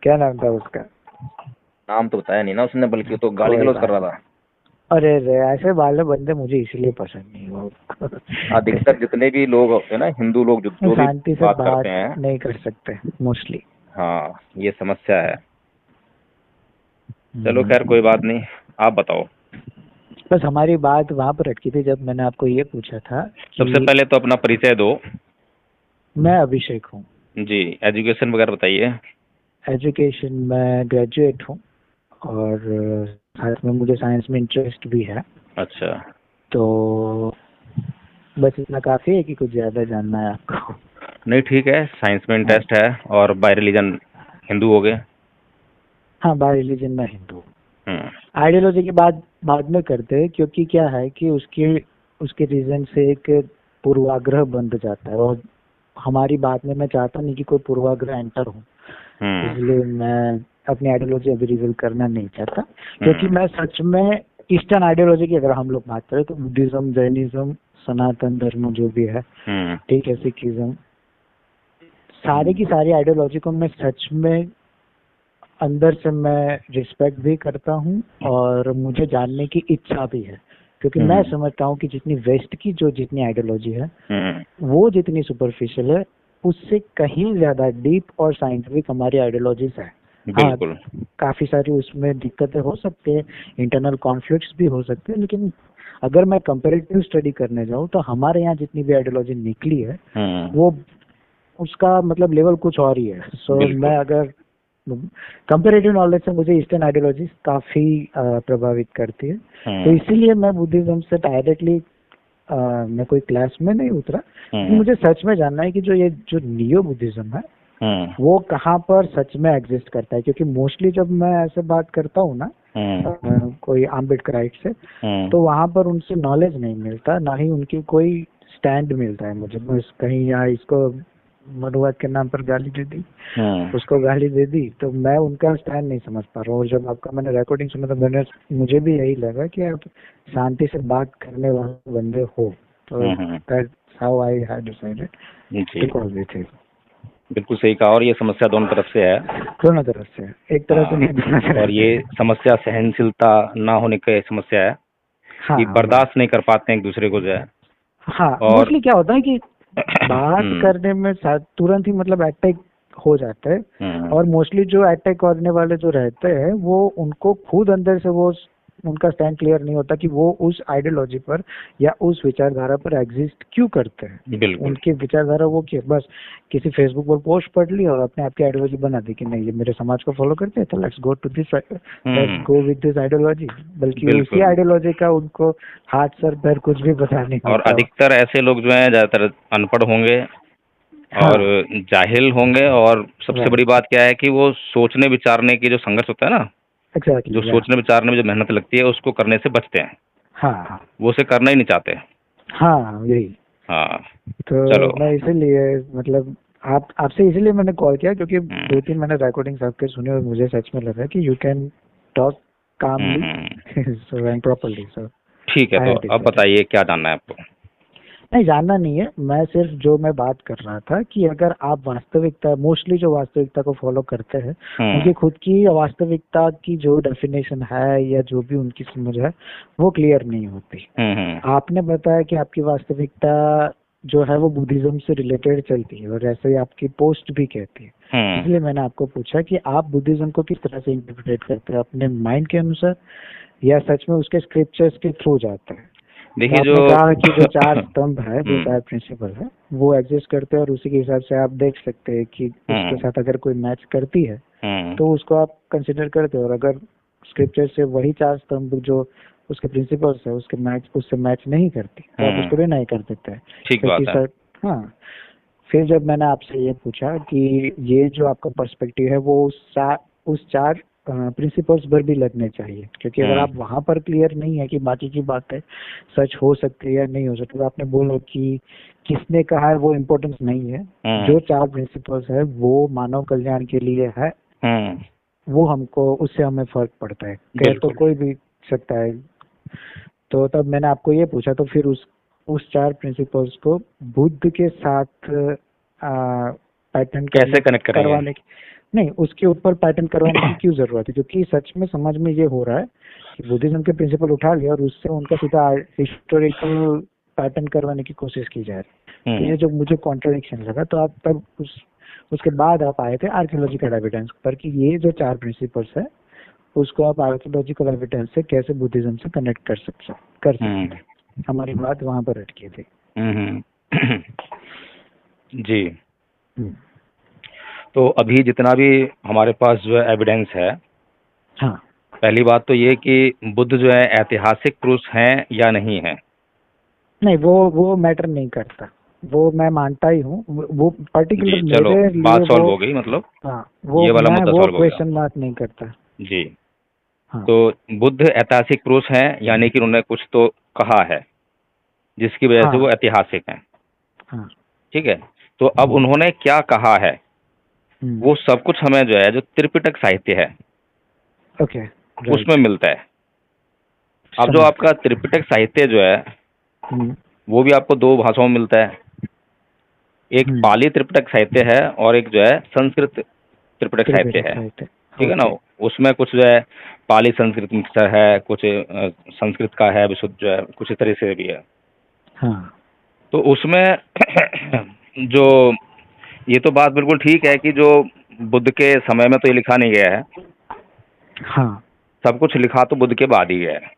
क्या नाम था उसका? नाम तो बताया नहीं ना उसने, बल्कि तो गाली कोई गलौज कर बात। रहा था। अरे रे, ऐसे वाले बंदे मुझे इसलिए पसंद नहीं वो। अधिकतर जितने भी लोग होते हैं ना, हिंदू लोग जो भी शांति से बात करते बात हैं। नहीं कर सकते मोस्टली। हाँ, ये समस्या है। चलो खैर, कोई बात नहीं। आप बताओ। बस हमारी बात वहां पर अटकी थी जब मैंने आपको ये पूछा था सबसे कि पहले तो अपना परिचय दो। मैं अभिषेक हूँ। जी। एजुकेशन वगैरह बताइए। एजुकेशन में ग्रेजुएट हूँ, और साथ में मुझे साइंस में इंटरेस्ट भी है। अच्छा। तो बस इतना काफी है कि कुछ ज्यादा जानना है आपको? नहीं, ठीक है, साइंस में हाँ। इंटरेस्ट है। और बाय रिलीजन हिंदू हो गए। हाँ, बाय रिलीजन में हिंदू हूँ। हम्म। आइडियोलॉजी की बात बाद में करते हैं, क्योंकि क्या है कि उसके उसके रीजन से एक पूर्वाग्रह बन जाता है, और हमारी बात में मैं चाहता नहीं कि कोई पूर्वाग्रह एंटर हो। हम्म। इसलिए मैं अपनी आइडियोलॉजी अभी रिवील करना नहीं चाहता, क्योंकि हम्म। मैं सच में ईस्टर्न आइडियोलॉजी की अगर हम लोग बात करें तो बुद्धिज्म, जैनिज्म, सनातन धर्म जो भी है, हम्म। ठीक है, सिखिज्म, सारी की सारी आइडियोलॉजी को मैं सच में अंदर से मैं रिस्पेक्ट भी करता हूँ, और मुझे जानने की इच्छा भी है, क्योंकि मैं हम्म। समझता हूँ कि जितनी वेस्ट की जो जितनी आइडियोलॉजी है हम्म। वो जितनी सुपरफिशियल है, उससे कहीं ज्यादा डीप और साइंटिफिक हमारी आइडियोलॉजीज है। हाँ, बिल्कुल। काफी सारी उसमें दिक्कतें हो सकती है, इंटरनल कॉन्फ्लिक्ट्स भी हो सकते हैं, लेकिन अगर मैं कंपैरेटिव स्टडी करने जाऊँ तो हमारे यहाँ जितनी भी आइडियोलॉजी निकली है हम्म। वो उसका मतलब लेवल कुछ और ही है। सो मैं बिल्कुल। अगर कंपैरेटिव नॉलेज से मुझे ईस्टर्न आइडियोलॉजी काफी प्रभावित करती है, तो हम्म। इसीलिए मैं बुद्धिज्म से डायरेक्टली मैं कोई क्लास में नहीं उतरा, क्योंकि हम्म। मुझे सच में जानना है कि जो ये जो नियो बुद्धिज्म है हम्म। वो कहाँ पर सच में एग्जिस्ट करता है, क्योंकि मोस्टली जब मैं ऐसे बात करता हूँ ना हम्म। कोई आम्बेडकराइट से, हम्म। तो वहां पर उनसे नॉलेज नहीं मिलता, ना ही उनकी कोई स्टैंड मिलता है मुझे। बस कहीं यहाँ इसको मनुवाद के नाम पर गाली दे दी, हम्म। उसको गाली दे दी, तो मैं उनका स्टैंड नहीं समझ पा रहा हूँ। और जब आपका मैंने रिकॉर्डिंग सुना तो मुझे भी यही लगा कि आप शांति से बात करने वाले बंदे हो, तो hmm. That's how I had decided जी। To call with him. बिल्कुल सही कहा, और ये समस्या दोनों तरफ से है। दोनों तरफ से, एक तरफ से हाँ। नहीं, दोनों और तरफ से। ये समस्या सहनशीलता ना होने की समस्या है, कि हाँ बस। बर्दाश्त नहीं कर पाते हैं एक दूसरे को जो है। हाँ, और मोस्टली क्या होता है कि बात हम्म। करने में तुरंत ही मतलब अटैक हो जाता है, हम्म। और मोस्टली जो अटैक करने वाले जो रहते हैं वो उनको खुद अंदर से वो उनका स्टैंड क्लियर नहीं होता कि वो उस आइडियोलॉजी पर या उस विचारधारा पर एग्जिस्ट क्यों करते हैं। बिल्कुल। उनकी विचारधारा वो क्यों, बस किसी फेसबुक पर पोस्ट पढ़ ली और अपने आप की आइडियोलॉजी बना दी कि नहीं ये मेरे समाज को फॉलो करते हैं, तो let's hmm. Go with this ideology. बल्कि उसी बिल्कुल। आइडियोलॉजी का उनको हाथ सर पैर कुछ भी पता नहीं और होता हो। अधिकतर ऐसे लोग जो हैं ज़्यादातर अनपढ़ होंगे और हाँ, जाहिल होंगे, और सबसे बड़ी राइट, बात क्या है कि वो सोचने विचारने की जो संघर्ष होता है ना, जो एग्जैक्टली, या सोचने विचारने में जो मेहनत लगती है उसको करने से बचते हैं। हाँ हाँ वो उसे करना ही नहीं चाहते। हाँ, यही। हाँ। तो चलो। मैं इसीलिए मतलब आपसे इसीलिए मैंने कॉल किया, क्योंकि हम्म। 2-3 मैंने रिकॉर्डिंग्स आपके सुने और मुझे सच में लगा कि you can talk calmly hmm. So and properly, so ठीक है, आई तो हैव अब डिसाइडेड। बताइए क्या जानना है आपको। नहीं, जानना नहीं है, मैं सिर्फ जो मैं बात कर रहा था कि अगर आप वास्तविकता, मोस्टली जो वास्तविकता को फॉलो करते हैं, हम्म। उनकी खुद की वास्तविकता की जो डेफिनेशन है या जो भी उनकी समझ है वो क्लियर नहीं होती। हम्म। आपने बताया कि आपकी वास्तविकता जो है वो बुद्धिज्म से रिलेटेड चलती है, और ऐसे ही आपकी पोस्ट भी कहती है। हम्म। इसलिए मैंने आपको पूछा कि आप बुद्धिज्म को किस तरह से इंटरप्रेट करते हैं, अपने माइंड के अनुसार या सच में उसके स्क्रिप्चर्स के थ्रू जाते हैं। तो देखिए जो आपने कहा कि जो 4 स्तंभ है, जो 4 हम्म। प्रिंसिपल है, वो एग्जिस्ट करते हैं, और उसी के हिसाब से आप देख सकते हैं कि उसके हम्म। साथ अगर कोई मैच करती है हम्म। तो उसको आप कंसिडर करते हो, और अगर स्क्रिप्चर से वही 4 स्तंभ जो उसके प्रिंसिपल्स है उससे मैच नहीं करती तो आप उसको डिनाई कर देते हैं। ठीक क्योंकि बात है। सर, हाँ, फिर जब मैंने आपसे ये पूछा कि ये जो आपका पर्सपेक्टिव है वो उस 4 प्रिंसिपल्स पर भी लगने चाहिए, क्योंकि अगर हम्म। आप वहां पर क्लियर नहीं है कि बाकी की बातें सच हो सकती है या नहीं हो सकती, तो आपने बोला कि किसने कहा है वो इम्पोर्टेंस नहीं है, हम्म। जो 4 प्रिंसिपल्स है वो मानव कल्याण के लिए है, हम्म। वो हमको उससे हमें फर्क पड़ता है, कह तो बिल्कुल। कोई भी सकता है। तो तब मैंने आपको ये पूछा, तो फिर उस 4 प्रिंसिपल्स को बुद्ध के साथ पैटर्न कैसे कनेक्ट करेंगे। करवाने की नहीं, उसके ऊपर पैटर्न करवाने की क्यों जरूरत है? क्योंकि सच में समझ में ये हो रहा है कि बुद्धिज्म के प्रिंसिपल उठा लिया और उससे उनका सीधा हिस्टोरिकल पैटर्न करवाने की कोशिश की जा रही है। तो ये जो मुझे कॉन्ट्रडिक्शन लगा, तो आप तब उसके बाद आप आए थे आर्कियोलॉजिकल एविडेंस पर कि ये जो 4 प्रिंसिपल्स है उसको आप आर्कियोलॉजिकल एविडेंस से कैसे बुद्धिज्म से कनेक्ट कर सकते। हमारी बात वहां पर अटकी थी। जी। तो अभी जितना भी हमारे पास जो है एविडेंस है, हाँ, पहली बात तो ये कि बुद्ध जो है ऐतिहासिक पुरुष हैं या नहीं है। नहीं, वो मैटर नहीं करता, वो मैं मानता ही हूँ। वो पर्टिकुलर चलो मेरे लिए बात सॉल्व हो गई, मतलब हाँ, वो ये वाला मैं मुद्दा वो सॉल्व हो गया। क्वेश्चन मार्क नहीं करता। जी। हाँ, तो बुद्ध ऐतिहासिक पुरुष हैं, यानी कि उन्होंने कुछ तो कहा है जिसकी वजह से वो हाँ, ऐतिहासिक हैं। हाँ, ठीक है। तो अब उन्होंने क्या कहा है वो सब कुछ हमें जो है जो त्रिपिटक साहित्य है ओके, उसमें मिलता है। अब जो आपका त्रिपिटक साहित्य जो है वो भी आपको 2 भाषाओं में मिलता है। एक पाली त्रिपिटक साहित्य है और एक जो है संस्कृत त्रिपिटक साहित्य है। ठीक है ना। उसमें कुछ जो है पाली संस्कृत मिक्सचर है, कुछ संस्कृत का है विशुद्ध जो है, कुछ इस तरह से भी है। हाँ, तो उसमें जो ये तो बात बिल्कुल ठीक है कि जो बुद्ध के समय में तो ये लिखा नहीं गया है। हाँ, सब कुछ लिखा तो बुद्ध के बाद ही गया है।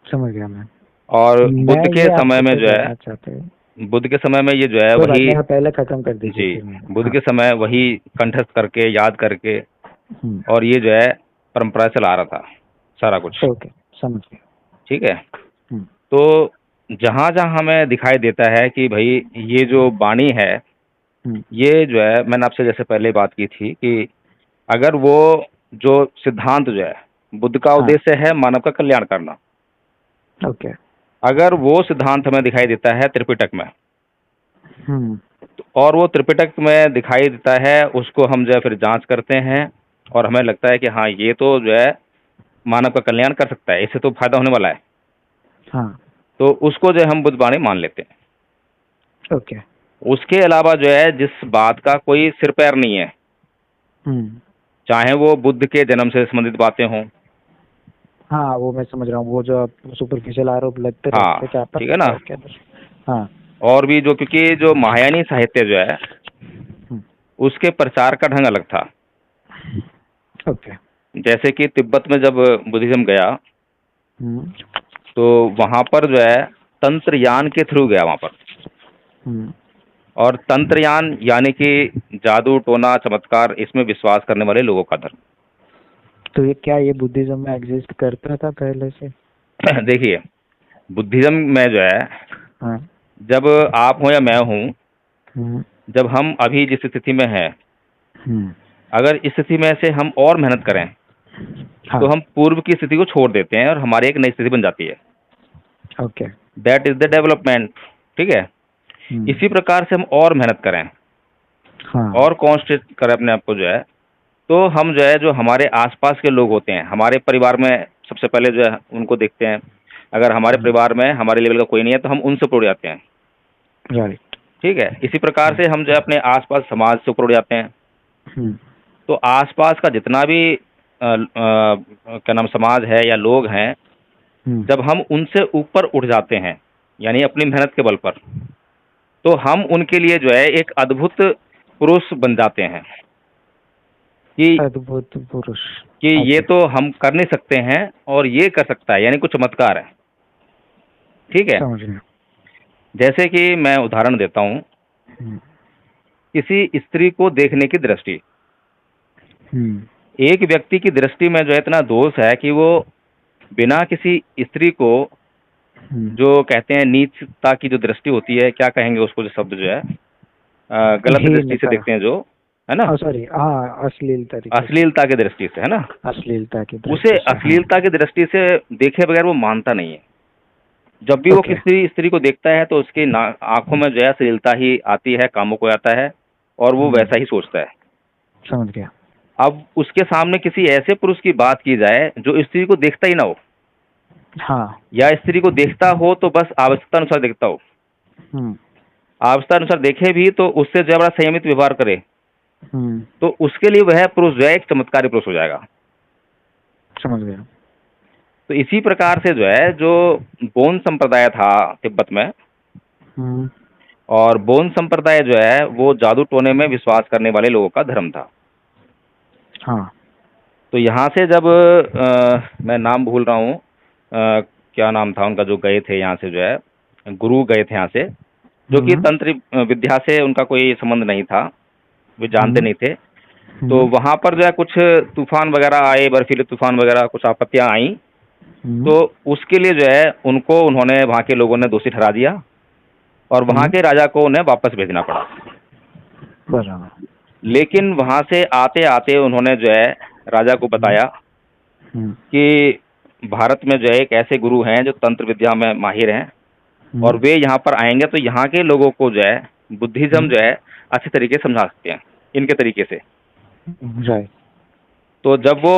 समझ गया मैं। और बुद्ध के समय में जो है, चाहते हैं बुद्ध के समय में ये जो है वही, पहले खत्म कर दीजिए। जी, बुद्ध के समय वही कंठस्थ करके याद करके और ये जो है परंपरा चला रहा था सारा कुछ। ओके, समझ गया। ठीक है। तो जहाँ जहाँ हमें दिखाई देता है कि भाई ये जो वाणी है ये जो है, मैंने आपसे जैसे पहले बात की थी कि अगर वो जो सिद्धांत जो है बुद्ध का उद्देश्य है मानव का कल्याण करना, ओके, अगर वो सिद्धांत हमें दिखाई देता है त्रिपिटक में, और वो त्रिपिटक में दिखाई देता है, उसको हम जो है फिर जांच करते हैं और हमें लगता है कि हाँ ये तो जो है मानव का कल्याण कर सकता है, इससे तो फायदा होने वाला है। हाँ, तो उसको जो है हम बुद्ध वाणी मान लेते हैं। ओके। उसके अलावा जो है जिस बात का कोई सिर पैर नहीं है, चाहे वो बुद्ध के जन्म से संबंधित बातें हों, हाँ, वो मैं समझ रहा हूँ, वो जो सुपरफिशियल आरोप लगते हाँ, रहते क्या, ठीक है ना। हाँ, और भी जो, क्योंकि जो महायानी साहित्य जो है उसके प्रचार का ढंग अलग था। ओके। जैसे कि तिब्बत में जब बुद्धिज्म गया तो वहां पर जो है तंत्रयान के थ्रू गया वहां पर। और तंत्रयान यानी कि जादू टोना चमत्कार, इसमें विश्वास करने वाले लोगों का धर्म। तो ये क्या ये बुद्धिज्म में एग्जिस्ट करता था पहले से? देखिए, बुद्धिज्म में जो है जब आप हो या मैं हूँ, जब हम अभी जिस स्थिति में हैं, अगर इस स्थिति में से हम और मेहनत करें तो हम पूर्व की स्थिति को छोड़ देते हैं और हमारी एक नई स्थिति बन जाती है। Okay, that is the development. ठीक है। इसी प्रकार से हम और मेहनत करें और कॉन्सेंट्रेट करें अपने आप को जो है, तो हम जो है जो हमारे आसपास के लोग होते हैं, हमारे परिवार में सबसे पहले जो है उनको देखते हैं। अगर हमारे परिवार में हमारे लेवल का कोई नहीं है तो हम उनसे ऊपर उड़ जाते हैं। राइट। ठीक है। इसी प्रकार से हम जो है अपने आसपास समाज से ऊपर उड़ जाते हैं। तो आसपास का जितना भी क्या नाम समाज है या लोग हैं, जब हम उनसे ऊपर उठ जाते हैं यानी अपनी मेहनत के बल पर, तो हम उनके लिए जो है एक अद्भुत पुरुष बन जाते हैं कि अद्भुत पुरुष कि ये तो हम कर नहीं सकते हैं और ये कर सकता है, यानी कुछ चमत्कार है। ठीक है। समझ गया। जैसे कि मैं उदाहरण देता हूँ, किसी स्त्री को देखने की दृष्टि, एक व्यक्ति की दृष्टि में जो है इतना दोष है कि वो बिना किसी स्त्री को, जो कहते हैं नीचता की जो दृष्टि होती है, क्या कहेंगे उसको, जो शब्द जो है गलत दृष्टि से देखते हैं, जो है ना, सॉरी, हाँ, अश्लीलता की दृष्टि से, है ना, अश्लीलता की उसे अश्लीलता की दृष्टि से देखे बगैर वो मानता नहीं है। जब भी वो किसी स्त्री को देखता है तो उसकी आंखों में जो है अश्लीलता ही आती है, कामों को आता है और वो वैसा ही सोचता है। समझ गया। अब उसके सामने किसी ऐसे पुरुष की बात की जाए जो स्त्री को देखता ही ना हो, हाँ, या स्त्री को देखता हो तो बस आवश्यकता अनुसार देखता हो, आवश्यकता अनुसार देखे भी तो उससे जो है बड़ा संयमित व्यवहार करे, तो उसके लिए वह पुरुष जो है एक चमत्कारी पुरुष हो जाएगा। समझ गया। तो इसी प्रकार से जो है, जो बोन संप्रदाय था तिब्बत में, और बोन संप्रदाय जो है वो जादू टोने में विश्वास करने वाले लोगों का धर्म था। हाँ। तो यहाँ से जब मैं नाम भूल रहा हूँ, क्या नाम था उनका, जो गए थे यहाँ से, जो है गुरु गए थे यहाँ से, जो कि तंत्र विद्या से उनका कोई संबंध नहीं था, वे जानते नहीं थे। तो वहाँ पर जो है कुछ तूफान वगैरह आए, बर्फीले तूफान वगैरह, कुछ आपत्तियाँ आई। तो उसके लिए जो है उनको, उन्होंने, वहाँ के लोगों ने दोषी ठहरा दिया और वहाँ के राजा को उन्हें वापस भेजना पड़ा। बराबर। लेकिन वहाँ से आते आते उन्होंने जो है राजा को बताया कि भारत में जो है एक ऐसे गुरु हैं जो तंत्र विद्या में माहिर हैं, और वे यहाँ पर आएंगे तो यहाँ के लोगों को जो है बुद्धिज्म जो है अच्छे तरीके से समझा सकते हैं, इनके तरीके से। तो जब वो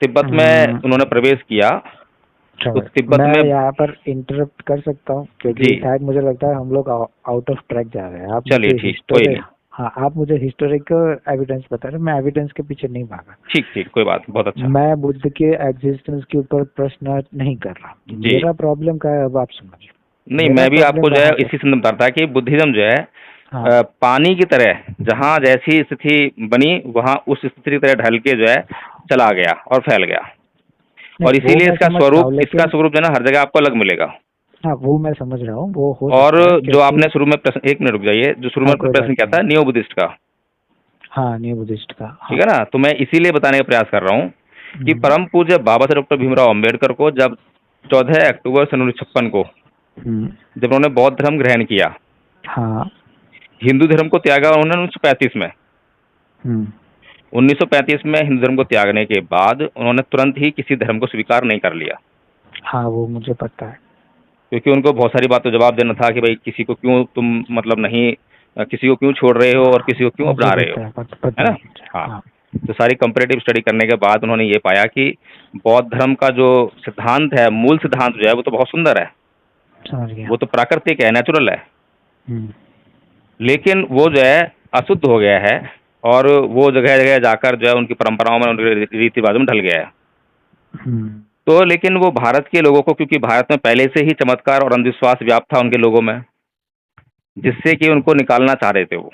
तिब्बत में उन्होंने प्रवेश किया, तो तिब्बत मैं में, यहाँ पर इंटरप्ट कर सकता हूँ क्योंकि शायद मुझे लगता है हम लोग आउट ऑफ ट्रैक जा रहे हैं। आप चलिए ठीक, कोई नहीं। हाँ, आप मुझे हिस्टोरिकल एविडेंस बता रहे हैं, मैं एविडेंस के पीछे नहीं भागा। ठीक ठीक, कोई बात, बहुत अच्छा। मैं बुद्ध के एग्जिस्टेंस के ऊपर प्रश्न नहीं कर रहा। मेरा प्रॉब्लम क्या है अब आप समझिए। नहीं, मैं भी आपको जो है इसी संदर्भ बता था कि बुद्धिज्म जो है पानी की तरह, जहाँ जैसी स्थिति बनी वहाँ उस स्थिति की तरह ढल के जो है चला गया और फैल गया, और इसीलिए इसका स्वरूप जो है ना हर जगह आपको अलग मिलेगा। हाँ, वो मैं समझ रहा हूँ, वो हो। और जो आपने शुरू में प्रश्न, एक मिनट रुक जाइए, जो शुरू में प्रश्न किया था नियो बुद्धिस्ट का, हाँ, नियो बुद्धिस्ट का, ठीक है ना, तो मैं इसीलिए बताने का प्रयास कर रहा हूँ कि परम पूज्य बाबा साहेब डॉक्टर भीमराव अम्बेडकर को जब 14 अक्टूबर सन 1956 को जब उन्होंने बौद्ध धर्म ग्रहण किया, हाँ, हिंदू धर्म को त्यागा उन्होंने 1935 में। 1935 में हिंदू धर्म को त्यागने के बाद उन्होंने तुरंत ही किसी धर्म को स्वीकार नहीं कर लिया। हाँ, वो मुझे पता है, क्योंकि उनको बहुत सारी बातों जवाब देना था कि भाई किसी को क्यों तुम, मतलब नहीं, किसी को क्यों छोड़ रहे हो और किसी को क्यों अपना रहे हो, है ना। हाँ, तो सारी कंपैरेटिव स्टडी करने के बाद उन्होंने ये पाया कि बौद्ध धर्म का जो सिद्धांत है, मूल सिद्धांत जो है वो तो बहुत सुंदर है, वो तो प्राकृतिक है, नेचुरल है, लेकिन वो जो है अशुद्ध हो गया है और वो जगह जगह जाकर जो है उनकी परंपराओं में, उनके रीति रिवाजों में ढल गया है। तो लेकिन वो भारत के लोगों को, क्योंकि भारत में पहले से ही चमत्कार और अंधविश्वास व्याप्त था उनके लोगों में, जिससे कि उनको निकालना चाह रहे थे वो।